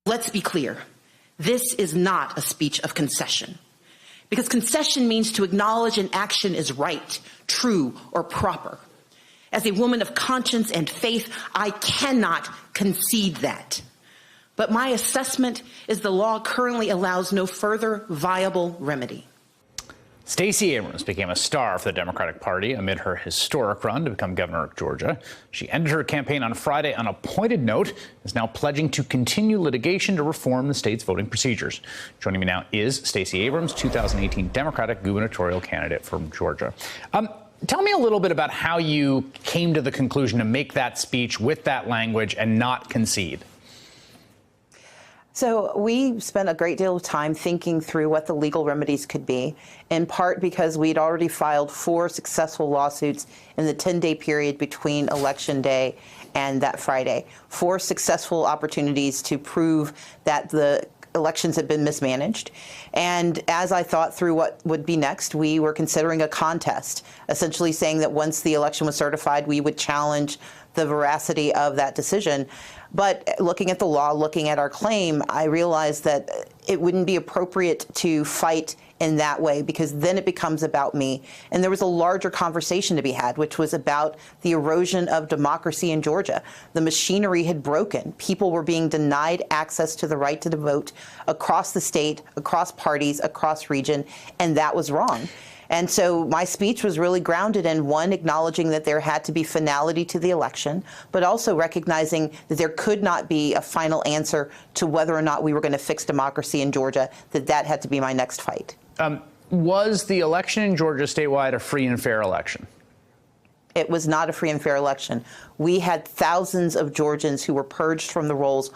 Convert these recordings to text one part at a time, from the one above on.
Let's be clear. This is not a speech of concession, because concession means to acknowledge an action is right, true, or proper. As a woman of conscience and faith, I cannot concede that. But my assessment is the law currently allows no further viable remedy. Stacey Abrams became a star for the Democratic Party amid her historic run to become governor of Georgia. She ended her campaign on Friday on a pointed note, is now pledging to continue litigation to reform the state's voting procedures. Joining me now is Stacey Abrams, 2018 Democratic gubernatorial candidate from Georgia. Tell me a little bit about how you came to the conclusion to make that speech with that language and not concede. So we spent a great deal of time thinking through what the legal remedies could be, in part because we'd already filed 4 successful lawsuits in the 10-day period between Election Day and that Friday. 4 successful opportunities to prove that the elections had been mismanaged. And as I thought through what would be next, we were considering a contest, essentially saying that once the election was certified, we would challenge the veracity of that decision. But looking at the law, looking at our claim, I realized that it wouldn't be appropriate to fight in that way, because then it becomes about me. And there was a larger conversation to be had, which was about the erosion of democracy in Georgia. The machinery had broken. People were being denied access to the right to vote across the state, across parties, across region, and that was wrong. And so my speech was really grounded in, one, acknowledging that there had to be finality to the election, but also recognizing that there could not be a final answer to whether or not we were going to fix democracy in Georgia, that had to be my next fight. Was the election in Georgia statewide a free and fair election? It was not a free and fair election. We had thousands of Georgians who were purged from the rolls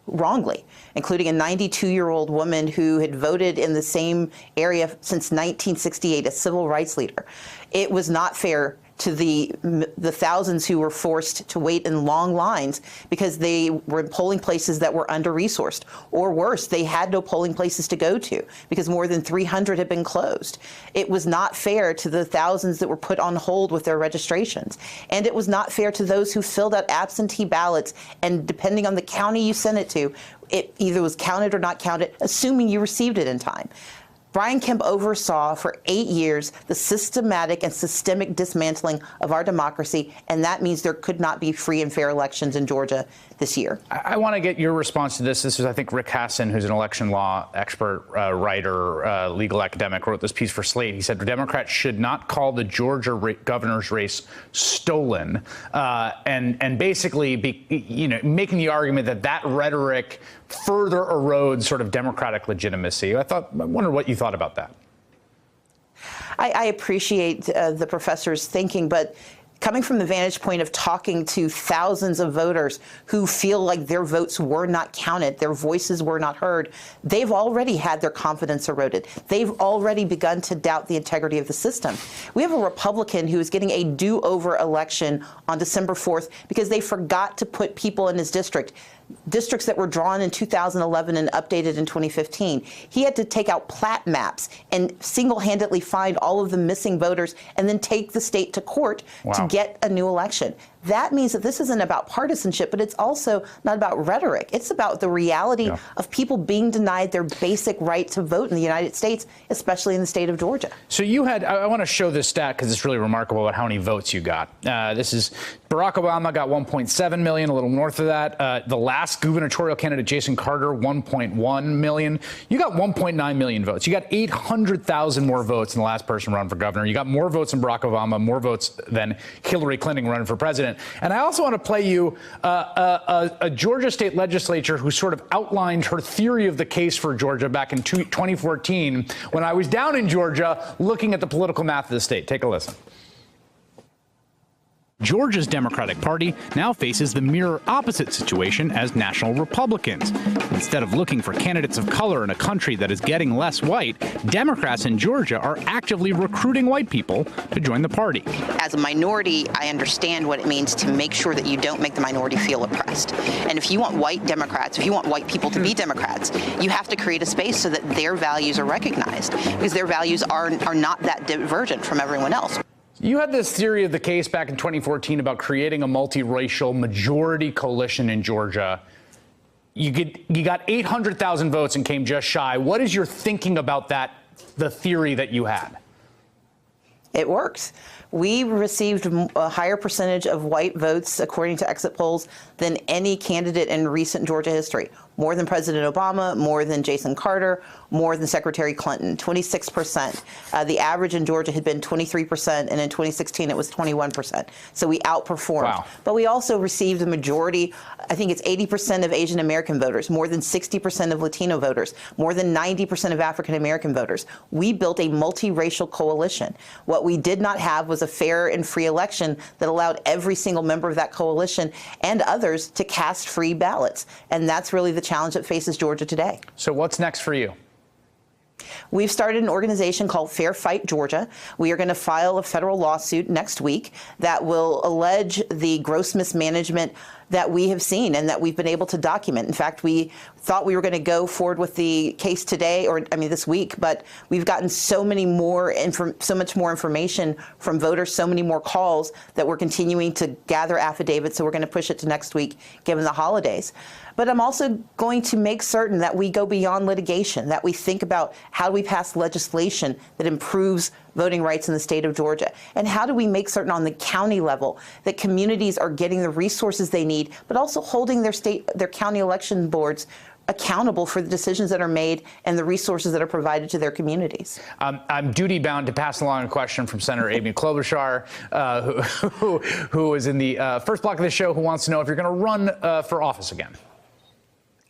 wrongly, including a 92-year-old woman who had voted in the same area since 1968, a civil rights leader. It was not fair to the thousands who were forced to wait in long lines because they were in polling places that were under-resourced. Or worse, they had no polling places to go to because more than 300 had been closed. It was not fair to the thousands that were put on hold with their registrations. And it was not fair to those who filled out absentee ballots, and depending on the county you sent it to, it either was counted or not counted, assuming you received it in time. Brian Kemp oversaw for 8 years the systematic and systemic dismantling of our democracy, and that means there could not be free and fair elections in Georgia this year. I want to get your response to this. This is, I think, Rick Hasson, who's an election law expert, writer, legal academic, wrote this piece for Slate. He said Democrats should not call the Georgia governor's race stolen, and basically making the argument that that rhetoric further erodes sort of democratic legitimacy. I wonder what you thought about that. I appreciate the professor's thinking, but coming from the vantage point of talking to thousands of voters who feel like their votes were not counted, their voices were not heard, they've already had their confidence eroded. They've already begun to doubt the integrity of the system. We have a Republican who is getting a do-over election on December 4th because they forgot to put people in his districts that were drawn in 2011 and updated in 2015. He had to take out plat maps and single-handedly find all of the missing voters and then take the state to court to get a new election. That means that this isn't about partisanship, but it's also not about rhetoric. It's about the reality of people being denied their basic right to vote in the United States, especially in the state of Georgia. So you had, I want to show this stat because it's really remarkable about how many votes you got. This is Barack Obama got 1.7 million, a little north of that. The last gubernatorial candidate, Jason Carter, 1.1 million. You got 1.9 million votes. You got 800,000 more votes than the last person running for governor. You got more votes than Barack Obama, more votes than Hillary Clinton running for president. And I also want to play you a Georgia state legislature who sort of outlined her theory of the case for Georgia back in 2014 when I was down in Georgia looking at the political math of the state. Take a listen. Georgia's Democratic Party now faces the mirror opposite situation as national Republicans. Instead of looking for candidates of color in a country that is getting less white, Democrats in Georgia are actively recruiting white people to join the party. As a minority, I understand what it means to make sure that you don't make the minority feel oppressed. And if you want white Democrats, if you want white people to be Democrats, you have to create a space so that their values are recognized, because their values are not that divergent from everyone else. You had this theory of the case back in 2014 about creating a multiracial majority coalition in Georgia. You got 800,000 votes and came just shy. What is your thinking about that, the theory that you had? It works. We received a higher percentage of white votes, according to exit polls, than any candidate in recent Georgia history. More than President Obama, more than Jason Carter, more than Secretary Clinton, 26%. The average in Georgia had been 23%, and in 2016 it was 21%. So we outperformed. Wow. But we also received a majority, I think it's 80% of Asian American voters, more than 60% of Latino voters, more than 90% of African American voters. We built a multiracial coalition. What we did not have was a fair and free election that allowed every single member of that coalition and others to cast free ballots. And that's really the challenge that faces Georgia today. So what's next for you? We've started an organization called Fair Fight Georgia. We are going to file a federal lawsuit next week that will allege the gross mismanagement that we have seen and that we've been able to document. In fact, we thought we were going to go forward with the case today, this week, but we've gotten so much more information from voters, so many more calls that we're continuing to gather affidavits. So we're going to push it to next week, given the holidays. But I'm also going to make certain that we go beyond litigation, that we think about how do we pass legislation that improves voting rights in the state of Georgia, and how do we make certain on the county level that communities are getting the resources they need, but also holding their county election boards accountable for the decisions that are made and the resources that are provided to their communities. I'm duty bound to pass along a question from Senator Amy Klobuchar, who is in the first block of the show, who wants to know if you're going to run for office again.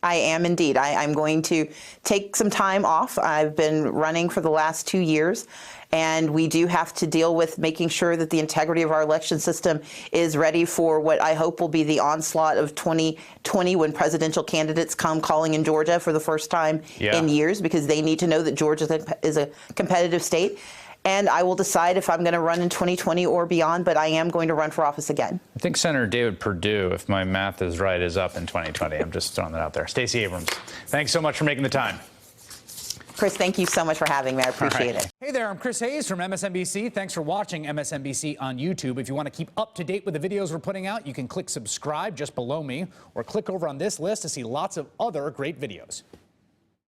I am indeed. I'm going to take some time off. I've been running for the last 2 years, and we do have to deal with making sure that the integrity of our election system is ready for what I hope will be the onslaught of 2020 when presidential candidates come calling in Georgia for the first time in years, because they need to know that Georgia is a competitive state. And I will decide if I'm going to run in 2020 or beyond, but I am going to run for office again. I think Senator David Perdue, if my math is right, is up in 2020. I'm just throwing that out there. Stacey Abrams, thanks so much for making the time. Chris, thank you so much for having me. I appreciate it. Hey there, I'm Chris Hayes from MSNBC. Thanks for watching MSNBC on YouTube. If you want to keep up to date with the videos we're putting out, you can click subscribe just below me, or click over on this list to see lots of other great videos.